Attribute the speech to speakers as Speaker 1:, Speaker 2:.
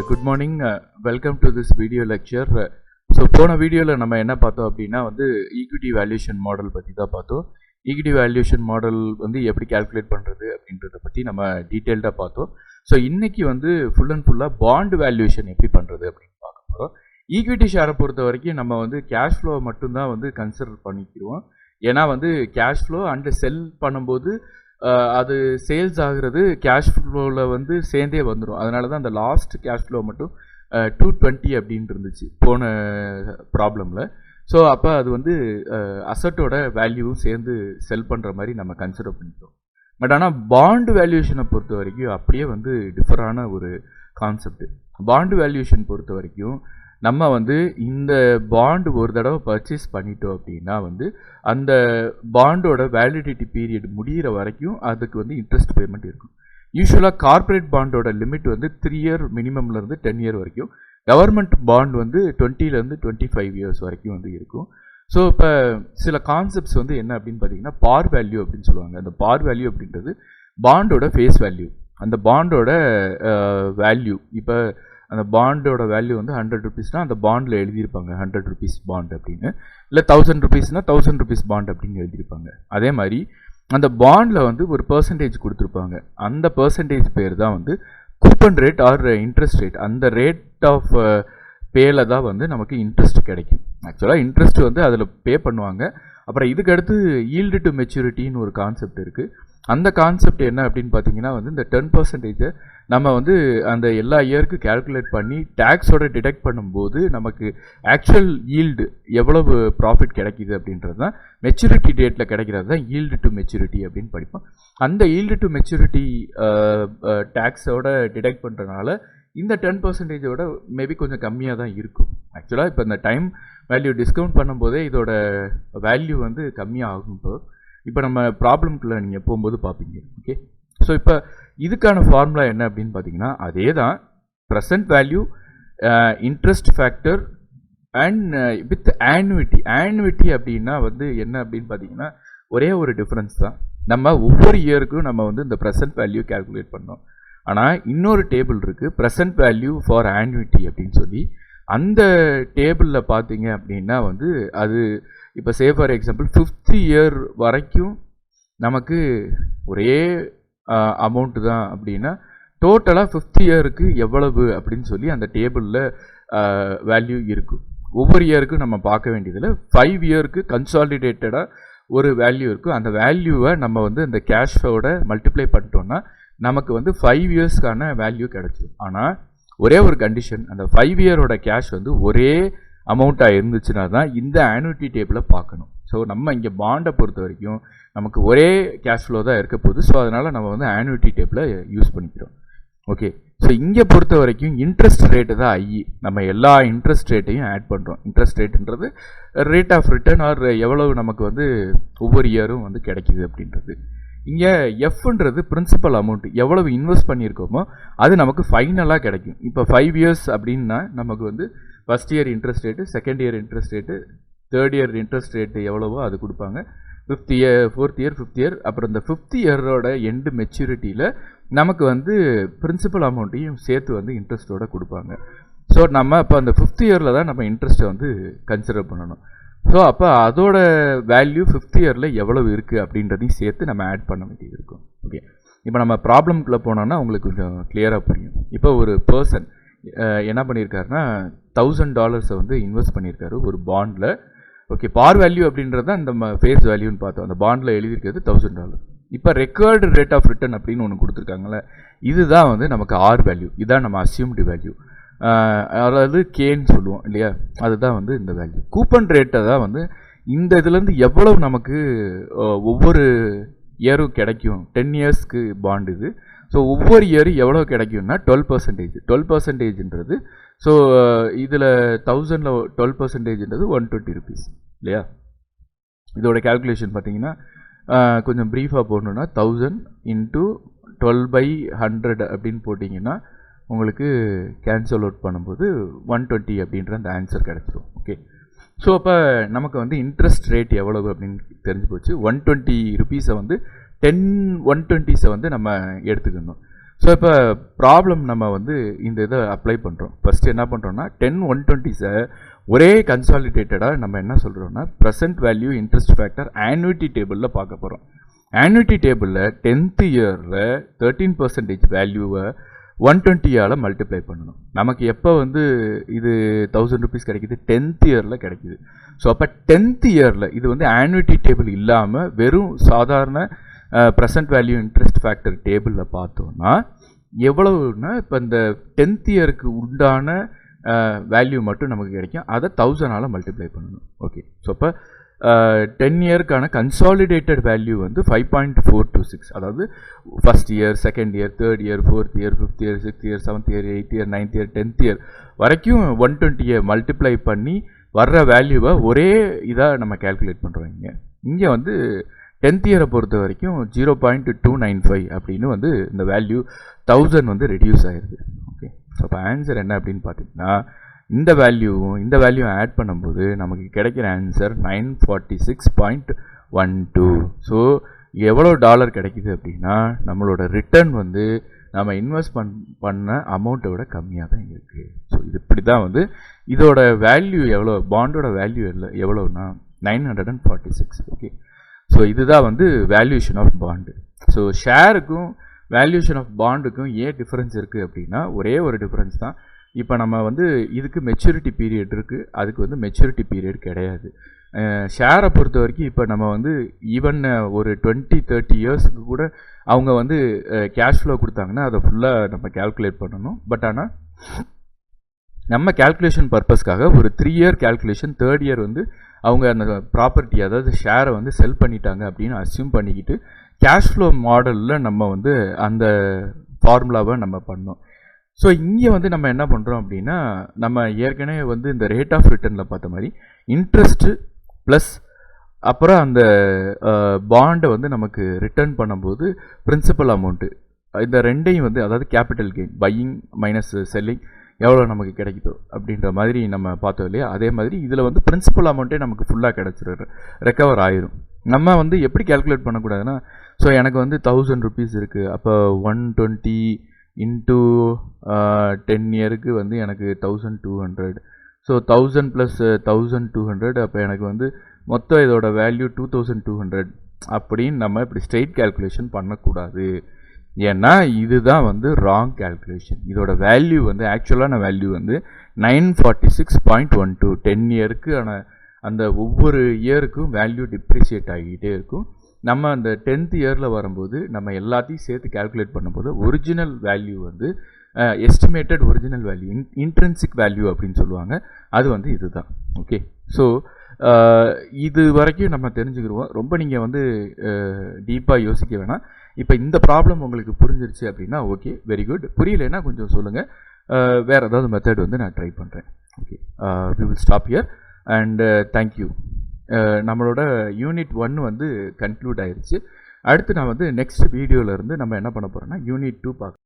Speaker 1: Good morning. Welcome to this video lecture. போன வீடியோவில் நம்ம என்ன பார்த்தோம் அப்படின்னா ஈக்விட்டி வேல்யூஷன் மாடல் பற்றி தான் பார்த்தோம். ஈக்விட்டி வேல்யூஷன் மாடல் எப்படி கால்குலேட் பண்ணுறது அப்படின்றத பற்றி நம்ம டீட்டெயில்டாக பார்த்தோம். ஸோ இன்றைக்கி ஃபுல் அண்ட் ஃபுல்லாக பாண்ட் வேல்யூஷன் எப்படி பண்ணுறது அப்படின்னு பார்க்க போகிறோம். ஈக்விட்டி ஷேரை பொறுத்த வரைக்கும் நம்ம கேஷ் ஃப்ளோ மட்டும்தான் கன்சிடர் பண்ணிக்கிறோம். ஏன்னா கேஷ் ஃப்ளோ அண்டு செல் பண்ணும்போது அது சேல்ஸ் ஆகிறது கேஷ் ஃப்ளோவில் சேர்ந்தே வந்துடும். அதனால தான் அந்த லாஸ்ட் கேஷ் ஃப்ளோ மட்டும் 220 அப்படின்னு இருந்துச்சு போன ப்ராப்ளமில். ஸோ அப்போ அது அசட்டோட வேல்யூவும் சேர்ந்து செல் பண்ணுற மாதிரி நம்ம கன்சிடர் பண்ணிக்கிறோம். பட் ஆனால் பாண்ட் வேல்யூஷனை பொறுத்த வரைக்கும் அப்படியே டிஃபரான ஒரு கான்செப்ட். பாண்ட் வேல்யூஷன் பொறுத்த வரைக்கும் நம்ம இந்த பாண்டு ஒரு தடவை பர்ச்சேஸ் பண்ணிட்டோம் அப்படின்னா அந்த பாண்டோட வேலிடிட்டி பீரியட் முடிகிற வரைக்கும் அதுக்கு இன்ட்ரெஸ்ட் பேமெண்ட் இருக்கும். யூஸ்வலாக கார்பரேட் பாண்டோட லிமிட் 3 இயர் மினிமம்லேருந்து 10 இயர் வரைக்கும், கவர்மெண்ட் பாண்ட் 20லேருந்து 25 இயர்ஸ் வரைக்கும் இருக்கும். ஸோ இப்போ சில கான்செப்ட்ஸ் என்ன அப்படின்னு பார்த்தீங்கன்னா பார் வேல்யூ அப்படின்னு சொல்லுவாங்க. அந்த பார் வேல்யூ அப்படின்றது பாண்டோட ஃபேஸ் வேல்யூ. அந்த பாண்டோட வேல்யூ இப்போ அந்த பாண்டோட வேல்யூ 100 ருபீஸ்னால் அந்த பாண்டில் எழுதியிருப்பாங்க 100 ருபீஸ் பாண்ட் அப்படின்னு, இல்லை 1000 ருபீஸ்னால் 1000 ருபீஸ் பாண்ட் அப்படின்னு எழுதியிருப்பாங்க. அதே மாதிரி அந்த பாண்டில் ஒரு பர்சன்டேஜ் கொடுத்துருப்பாங்க. அந்த பர்சன்டேஜ் பேர் தான் coupon rate or interest rate. அந்த ரேட் ஆஃப் பேல தான் நமக்கு இன்ட்ரெஸ்ட் கிடைக்கும். ஆக்சுவலாக இன்ட்ரெஸ்ட் அதில் பே பண்ணுவாங்க. அப்புறம் இதுக்கு அடுத்து ஈல்டு டு மெச்சூரிட்டின்னு ஒரு கான்செப்ட் இருக்குது. அந்த கான்செப்ட் என்ன அப்படின்னு பார்த்தீங்கன்னா இந்த 10% நம்ம அந்த எல்லா இயருக்கு கேல்குலேட் பண்ணி டேக்ஸோட டிடெக்ட் பண்ணும்போது நமக்கு ஆக்சுவல் ஈல்டு எவ்வளவு ப்ராஃபிட் கிடைக்கிது அப்படின்றது தான் மெச்சூரிட்டி டேட்டில் கிடைக்கிறது தான் ஈல்டு டு மெச்சூரிட்டி அப்படின்னு படிப்போம். அந்த ஈல்டு டு மெச்சூரிட்டி டேக்ஸோட டிடெக்ட் பண்ணுறதுனால இந்த 10%ஓட மேபி கொஞ்சம் கம்மியாக தான் இருக்கும். ஆக்சுவலாக இப்போ இந்த டைம் வேல்யூ டிஸ்கவுண்ட் பண்ணும்போதே இதோட வேல்யூ கம்மியாக ஆகும். இப்போ நம்ம ப்ராப்ளம்குள்ளே நீங்கள் போகும்போது பார்ப்பீங்க. ஓகே, ஸோ இப்போ இதுக்கான ஃபார்முலா என்ன அப்படின்னு பார்த்தீங்கன்னா அதே தான் present value, interest factor and with annuity. Annuity அப்படின்னா என்ன அப்படின்னு பார்த்தீங்கன்னா ஒரே ஒரு டிஃப்ரென்ஸ் தான். நம்ம ஒவ்வொரு இயருக்கும் நம்ம இந்த ப்ரெசன்ட் வேல்யூ கேல்குலேட் பண்ணோம். ஆனால் இன்னொரு டேபிள் இருக்குது ப்ரெசன்ட் வேல்யூ ஃபார் ஆன்னுவிட்டி அப்படின்னு சொல்லி. அந்த டேபிளில் பார்த்தீங்க அப்படின்னா அது இப்போ say for example 5th year வரைக்கும் நமக்கு ஒரே அமௌண்ட்டு தான் அப்படின்னா டோட்டலாக 5th இயருக்கு எவ்வளவு அப்படின்னு சொல்லி அந்த டேபிளில் வேல்யூ இருக்கும். ஒவ்வொரு இயருக்கும் நம்ம பார்க்க வேண்டியதில் 5 இயருக்கு கன்சாலிடேட்டடாக ஒரு வேல்யூ இருக்கும். அந்த வேல்யூவை நம்ம அந்த கேஷோட மல்டிப்ளை பண்ணிட்டோம்னா நமக்கு 5 இயர்ஸ்க்கான வேல்யூ கிடச்சிடும். ஆனால் ஒரே ஒரு கண்டிஷன், அந்த 5 இயரோட கேஷ் ஒரே அமௌண்ட்டாக இருந்துச்சுன்னா தான் இந்த ஆனுவிட்டி டேபிளை பார்க்கணும். ஸோ நம்ம இங்கே பாண்டை பொறுத்த வரைக்கும் நமக்கு ஒரே கேஷ் ஃப்ளோ தான் இருக்க போகுது. ஸோ அதனால் நம்ம ஆனுவிட்டி டேபிளை யூஸ் பண்ணிக்கிறோம். ஓகே, ஸோ இங்கே பொறுத்த வரைக்கும் இன்ட்ரெஸ்ட் ரேட்டு தான் ஐஇ. நம்ம எல்லா இன்ட்ரெஸ்ட் ரேட்டையும் ஆட் பண்ணுறோம். இன்ட்ரெஸ்ட் ரேட்டுன்றது ரேட் ஆஃப் ரிட்டர்ன் ஆர் எவ்வளவு நமக்கு ஒவ்வொரு இயரும் கிடைக்கிது அப்படின்றது. இங்கே எஃப்ன்றது பிரின்சிபல் அமௌண்ட், எவ்வளவு இன்வெஸ்ட் பண்ணியிருக்கோமோ அது நமக்கு ஃபைனலாக கிடைக்கும். இப்போ 5 இயர்ஸ் அப்படின்னா நமக்கு first year interest rate, second year interest rate, third year interest rate எவ்வளவோ அது கொடுப்பாங்க. 5th year, 4th year, 5th year, அப்புறம் இந்த 5th இயரோட எண்டு மெச்சூரிட்டியில் நமக்கு பிரின்சிபல் அமௌண்ட்டையும் சேர்த்து இன்ட்ரெஸ்ட்டோட கொடுப்பாங்க. ஸோ நம்ம அப்போ அந்த 5th இயரில் தான் நம்ம இன்ட்ரெஸ்ட்டை கன்சிடர் பண்ணணும். ஸோ அப்போ அதோட வேல்யூ 5th இயரில் எவ்வளவு இருக்குது அப்படின்றதையும் சேர்த்து நம்ம ஆட் பண்ண வேண்டியது இருக்கும். ஓகே, இப்போ நம்ம ப்ராப்ளம்குள்ளே போனோம்னா உங்களுக்கு கொஞ்சம் கிளியராக புரியும். இப்போ ஒரு பர்சன் என்ன பண்ணியிருக்காருன்னா $1000 இன்வெஸ்ட் பண்ணியிருக்காரு ஒரு பாண்டில். ஓகே, பார் வேல்யூ அப்படின்றது தான் இந்த ஃபேஸ் வேல்யூன்னு பார்த்தோம். அந்த பாண்டில் எழுதியிருக்கிறது $1000. இப்போ ரெக்கார்டு ரேட் ஆஃப் ரிட்டர்ன் அப்படின்னு ஒன்று கொடுத்துருக்காங்களே, இதுதான் நமக்கு ஆர் வேல்யூ. இதுதான் நம்ம அசியூம்டு வேல்யூ, அதாவது கேன்னு சொல்லுவோம் இல்லையா, அதுதான் இந்த வேல்யூ. கூப்பன் ரேட்டை தான் இந்த இதுலேருந்து எவ்வளவு நமக்கு ஒவ்வொரு இயரும் கிடைக்கும். 10 இயர்ஸ்க்கு பாண்ட் இது. ஸோ ஒவ்வொரு இயரும் எவ்வளோ கிடைக்கும்னா 12%. 12%ன்றது ஸோ இதில் 1000ல் 12%ன்றது 120 ருபீஸ் இல்லையா. இதோட கேல்குலேஷன் பார்த்தீங்கன்னா கொஞ்சம் ப்ரீஃபாக போடணுன்னா 1000 × 12/100 அப்படின்னு போட்டிங்கன்னா உங்களுக்கு கேன்சல் அவுட் பண்ணும்போது 120 அப்படின்ற அந்த ஆன்சர் கிடச்சிரும். ஓகே, ஸோ அப்போ நமக்கு இன்ட்ரெஸ்ட் ரேட் எவ்வளவு அப்படின்னு தெரிஞ்சு போச்சு. 120 ருபீஸை 120 நம்ம எடுத்துக்கணும். ஸோ இப்போ ப்ராப்ளம் நம்ம வந்து இந்த இதை அப்ளை பண்ணுறோம். ஃபஸ்ட்டு என்ன பண்ணுறோம்னா 10-120 ஒரே கன்சாலிடேட்டடாக நம்ம என்ன சொல்கிறோம்னா ப்ரெசென்ட் வேல்யூ இன்ட்ரெஸ்ட் ஃபேக்டர் ஆன்னுவிட்டி டேபிளில் பார்க்க போகிறோம். ஆன்னுவிட்டி டேபிளில் 10th இயரில் 13% வேல்யூவை 120ஆல் மல்டிப்ளை பண்ணணும். நமக்கு எப்போ வந்து இது 1000 rupees கிடைக்குது? 10th இயரில் கிடைக்குது. ஸோ அப்போ 10th இயரில் இது வந்து ஆன்னுவிட்டி டேபிள் இல்லாமல் வெறும் சாதாரண ப்ரெசன்ட் வேல்யூ இன்ட்ரெஸ்ட் ஃபேக்டர் டேபிளில் பார்த்தோன்னா எவ்வளவுன்னா இப்போ இந்த 10th இயருக்கு உண்டான வேல்யூ மட்டும் நமக்கு கிடைக்கும். அதை 1000ஆல் மல்டிப்ளை பண்ணணும். ஓகே, ஸோ அப்போ 10 இயருக்கான கன்சாலிடேட்டட் வேல்யூ வந்து 5.426. அதாவது first year, second year, third year, fourth year, fifth year, sixth year, seventh year, 8th year, 9th year, 10th year வரைக்கும் 120 மல்டிப்ளை பண்ணி வர்ற வேல்யூவை ஒரே இதாக நம்ம கேல்குலேட் பண்ணுறோம். இங்கே வந்து 10th இயரை பொறுத்த வரைக்கும் 0.295 அப்படின்னு வந்து இந்த வேல்யூ 1000 வந்து ரெடியூஸ் ஆயிடுது. ஓகே, ஸோ அப்போ ஆன்சர் என்ன அப்படின்னு பார்த்தீங்கன்னா இந்த வேல்யூவும் ஆட் பண்ணும்போது நமக்கு கிடைக்கிற ஆன்சர் 946.12. ஸோ எவ்வளோ டாலர் கிடைக்குது அப்படின்னா நம்மளோட ரிட்டர்ன் வந்து நம்ம இன்வெஸ்ட் பண்ண அமௌண்ட்டை விட கம்மியாக தான் இருக்குது. ஸோ இது இப்படி தான் வந்து இதோட வேல்யூ எவ்வளோ, பாண்டோட வேல்யூ எவ்வளோன்னா 946. ஓகே, ஸோ இதுதான் வந்து வேல்யூஷன் ஆஃப் பாண்டு. ஸோ ஷேருக்கும் வேல்யூஷன் ஆஃப் பாண்டுக்கும் ஏன் டிஃப்ரென்ஸ் இருக்குது அப்படின்னா ஒரே ஒரு டிஃப்ரென்ஸ் தான். இப்போ நம்ம வந்து இதுக்கு மெச்சூரிட்டி பீரியட் இருக்குது, அதுக்கு வந்து மெச்சூரிட்டி பீரியட் கிடையாது. ஷேரை பொறுத்த வரைக்கும் இப்போ நம்ம வந்து ஈவன் ஒரு 20-30 இயர்ஸுக்கு கூட அவங்க வந்து கேஷ் ஃப்ளோ கொடுத்தாங்கன்னா அதை ஃபுல்லாக நம்ம கேல்குலேட் பண்ணணும். பட் ஆனால் நம்ம கேல்குலேஷன் பர்பஸ்க்காக ஒரு 3 இயர் கேல்குலேஷன், தேர்ட் இயர் வந்து அவங்க அந்த ப்ராப்பர்ட்டி அதாவது ஷேரை வந்து செல் பண்ணிட்டாங்க அப்படின்னு அஸ்யூம் பண்ணிக்கிட்டு கேஷ் ஃப்ளோ மாடலில் நம்ம வந்து அந்த ஃபார்முலாவை நம்ம பண்ணோம். ஸோ இங்கே வந்து நம்ம என்ன பண்ணுறோம் அப்படின்னா நம்ம ஏற்கனவே வந்து இந்த ரேட் ஆஃப் ரிட்டர்னில் பார்த்த மாதிரி இன்ட்ரெஸ்ட்டு ப்ளஸ் அப்புறம் அந்த பாண்டை வந்து நமக்கு ரிட்டர்ன் பண்ணும்போது பிரின்சிபல் அமௌண்ட்டு இந்த ரெண்டையும் வந்து அதாவது capital gain buying minus selling எவ்வளோ நமக்கு கிடைக்குதோ அப்படின்ற மாதிரி நம்ம பார்த்தோம் இல்லையா. அதே மாதிரி இதில் வந்து பிரின்சிபல் அமௌண்ட்டே நமக்கு ஃபுல்லாக கிடச்சிரு ரெக்கவர் ஆயிரும். நம்ம வந்து எப்படி கேல்குலேட் பண்ணக்கூடாதுன்னா ஸோ எனக்கு வந்து 1000 rupees இருக்குது, அப்போ 120 இன்ட்டு 10 இயருக்கு வந்து எனக்கு 1200. ஸோ 1000 + 1200 அப்போ எனக்கு வந்து மொத்தம் இதோட வேல்யூ 2200 அப்படின்னு நம்ம இப்படி ஸ்ட்ரெயிட் கேல்குலேஷன் பண்ணக்கூடாது. ஏன்னா இதுதான் வந்து ராங் கேல்குலேஷன். இதோட வேல்யூ வந்து ஆக்சுவலான வேல்யூ வந்து 946.12. 10 இயருக்கு அந்த ஒவ்வொரு இயருக்கும் வேல்யூ டிப்ரிசியேட் ஆகிக்கிட்டே இருக்கும். நம்ம அந்த 10th இயரில் வரும்போது நம்ம எல்லாத்தையும் சேர்த்து கேல்குலேட் பண்ணும்போது ஒரிஜினல் வேல்யூ வந்து estimated original value intrinsic value அப்படின்னு சொல்லுவாங்க. அது வந்து இதுதான். ஓகே, ஸோ இது வரைக்கும் நம்ம தெரிஞ்சுக்கிடுவோம். ரொம்ப நீங்கள் வந்து டீப்பாக யோசிக்க வேணாம். இப்போ இந்த ப்ராப்ளம் உங்களுக்கு புரிஞ்சிருச்சு அப்படின்னா ஓகே, வெரி குட். புரியலைன்னா கொஞ்சம் சொல்லுங்கள், வேறு ஏதாவது மெத்தட் வந்து நான் ட்ரை பண்ணுறேன். Okay, we will stop here and thank you. நம்மளோட யூனிட் 1 வந்து கன்க்ளூட் ஆயிடுச்சு. அடுத்து நான் வந்து நெக்ஸ்ட் வீடியோவிலேருந்து நம்ம என்ன பண்ண போகிறோம்னா யூனிட் 2 பார்க்க